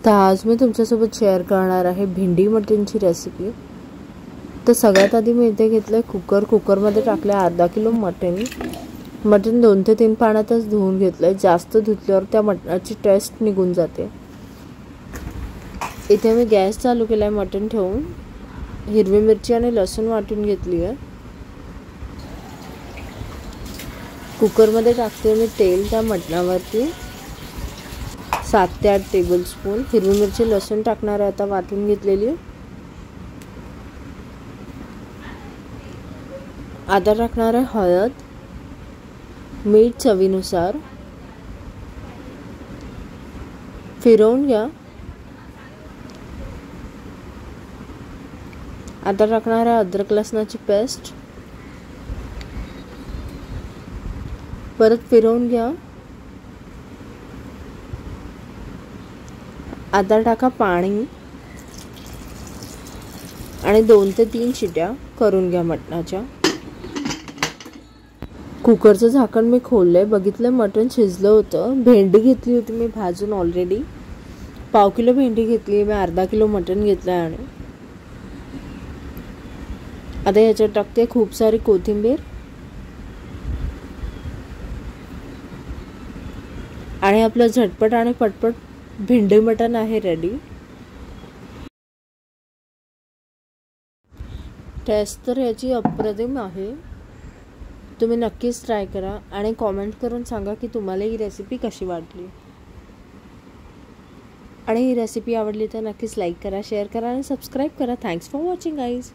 तर आज मी तुमच्यासोबत शेअर करणार आहे भेंडी मटनची रेसिपी। तर सगळ्यात आधी मी इथे घेतलं कुकरमध्ये टाकले अर्धा किलो मटन 2 ते 3 पाण्यातच धुवून घेतलं। जास्त धुतल्यावर त्या मटणाची टेस्ट निघून जाते। इथे मी गॅस चालू केलाय, मटन ठेवून हिरवी मिरची आणि लसूण वाटून घेतली आहे। कुकरमध्ये टाकते मी तेल त्या मटणावरती 7 ते 8 टेबलस्पून। हिरवी मिरची लसूण टाकणार आहे आता वाटून घेतलेली। आता टाकणार आहे हळद, मीठ चवीनुसार, फिरवून घ्या। आता टाकणार आहे अद्रक लसणाची पेस्ट, परत फिरवून घ्या। आता टाका पाणी आणि 2 ते 3 शिट्या करून घ्या मटणाच्या। कुकरचं झाकण मी खोललंय, बघितलं मटण शिजलं होतं। भेंडी घेतली होती मी भाजून ऑलरेडी, पाव किलो भेंडी घेतली मी, अर्धा किलो मटण घेतलंय। आणि आता याच्यात टाकते खूप सारी कोथिंबीर आणि आपलं झटपट आणि पटपट भेंडी मटण आहे रेडी। टेस्ट तर याची अप्रतिम आहे, तुम्ही नक्कीच ट्राय करा आणि कमेंट करून सांगा की तुम्हाला ही रेसिपी कशी वाटली। आणि ही रेसिपी आवडली तर नक्कीच लाईक करा, शेअर करा आणि सबस्क्राईब करा। Thanks for watching guys.